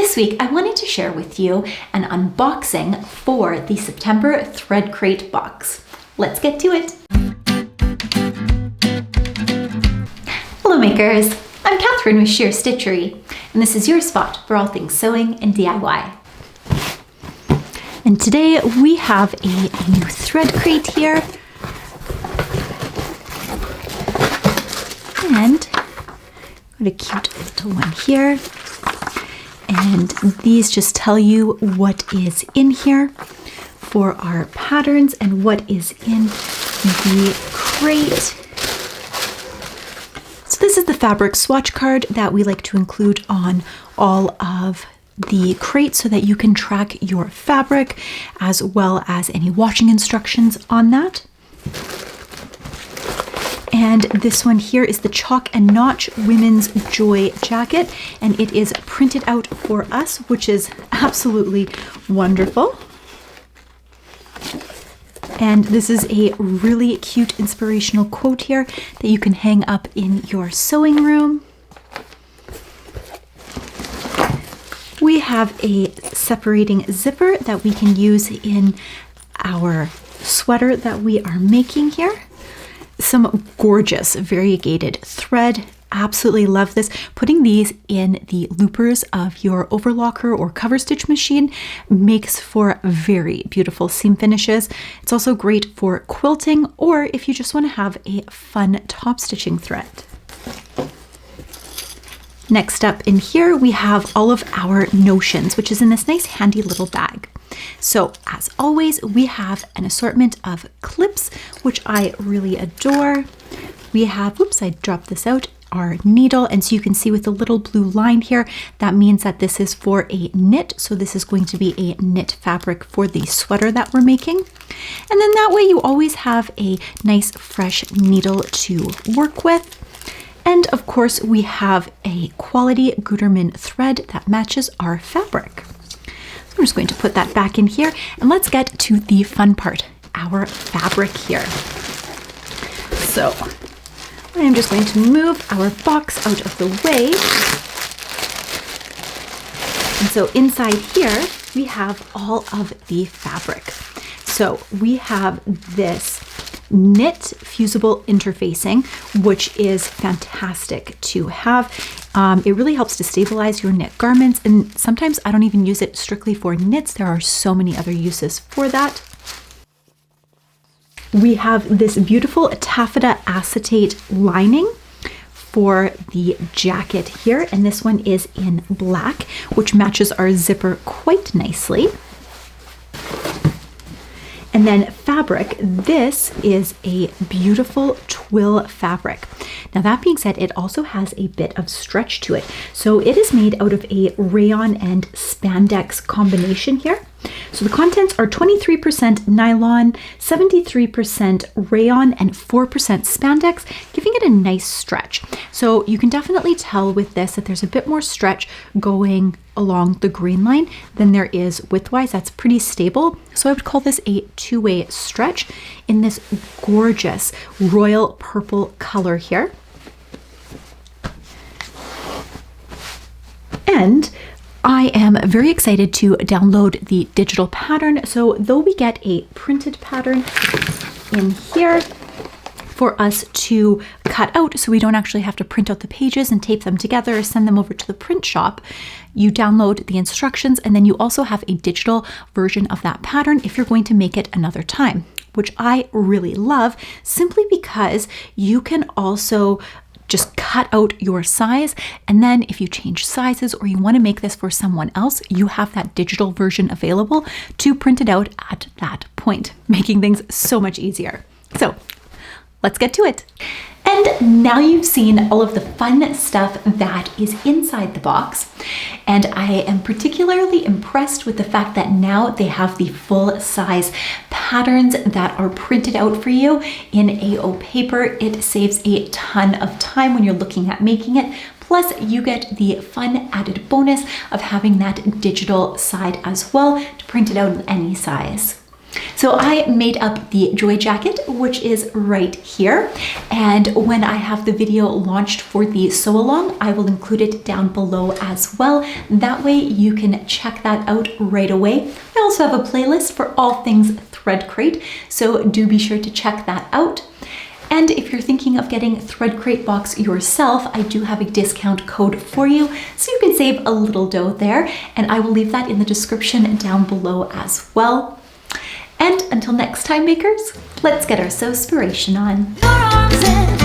This week, I wanted to share with you an unboxing for the September Thread Crate box. Let's get to it. Hello makers, I'm Catherine with SheerStitchery, and this is your spot for all things sewing and DIY. And today we have a new thread crate here. And got a cute little one here. And these just tell you what is in here for our patterns and what is in the crate. So this is the fabric swatch card that we like to include on all of the crates so that you can track your fabric as well as any washing instructions on that. And this one here is the Chalk and Notch Women's Joy Jacket, and it is printed out for us, which is absolutely wonderful. And this is a really cute inspirational quote here that you can hang up in your sewing room. We have a separating zipper that we can use in our sweater that we are making here. Some gorgeous variegated thread. Absolutely love this. Putting these in the loopers of your overlocker or cover stitch machine makes for very beautiful seam finishes. It's also great for quilting or if you just want to have a fun top stitching thread. Next up in here, we have all of our notions, which is in this nice handy little bag. So as always, we have an assortment of clips, which I really adore. We have, whoops, I dropped this out, our needle. And so you can see with the little blue line here, that means that this is for a knit. So this is going to be a knit fabric for the sweater that we're making. And then that way you always have a nice fresh needle to work with. And of course, we have a quality Gutermann thread that matches our fabric. So I'm just going to put that back in here and let's get to the fun part, our fabric here. So I'm just going to move our box out of the way. And so inside here, we have all of the fabric. So we have this knit fusible interfacing, which is fantastic to have. It really helps to stabilize your knit garments, and sometimes I don't even use it strictly for knits. There are so many other uses for that. We have this beautiful taffeta acetate lining for the jacket here, and this one is in black, which matches our zipper quite nicely. And then fabric, this is a beautiful twill fabric. Now that being said, it also has a bit of stretch to it. So it is made out of a rayon and spandex combination here. So the contents are 23% nylon, 73% rayon, and 4% spandex, giving it a nice stretch. So you can definitely tell with this that there's a bit more stretch going along the grain line than there is widthwise. That's pretty stable. So I would call this a two-way stretch in this gorgeous royal purple color here. And I am very excited to download the digital pattern. So though we get a printed pattern in here for us to cut out, so we don't actually have to print out the pages and tape them together or send them over to the print shop, you download the instructions and then you also have a digital version of that pattern if you're going to make it another time, which I really love simply because you can also just cut out your size, and then if you change sizes or you want to make this for someone else, you have that digital version available to print it out at that point, making things so much easier. So let's get to it. And now you've seen all of the fun stuff that is inside the box. And I am particularly impressed with the fact that now they have the full size patterns that are printed out for you in A0 paper. It saves a ton of time when you're looking at making it. Plus you get the fun added bonus of having that digital side as well to print it out in any size. So I made up the joy jacket, which is right here. And when I have the video launched for the sew along, I will include it down below as well. That way you can check that out right away. I also have a playlist for all things Thread Crate, so do be sure to check that out. And if you're thinking of getting Thread Crate box yourself, I do have a discount code for you, so you can save a little dough there, and I will leave that in the description down below as well. And until next time, makers, let's get our sewspiration on.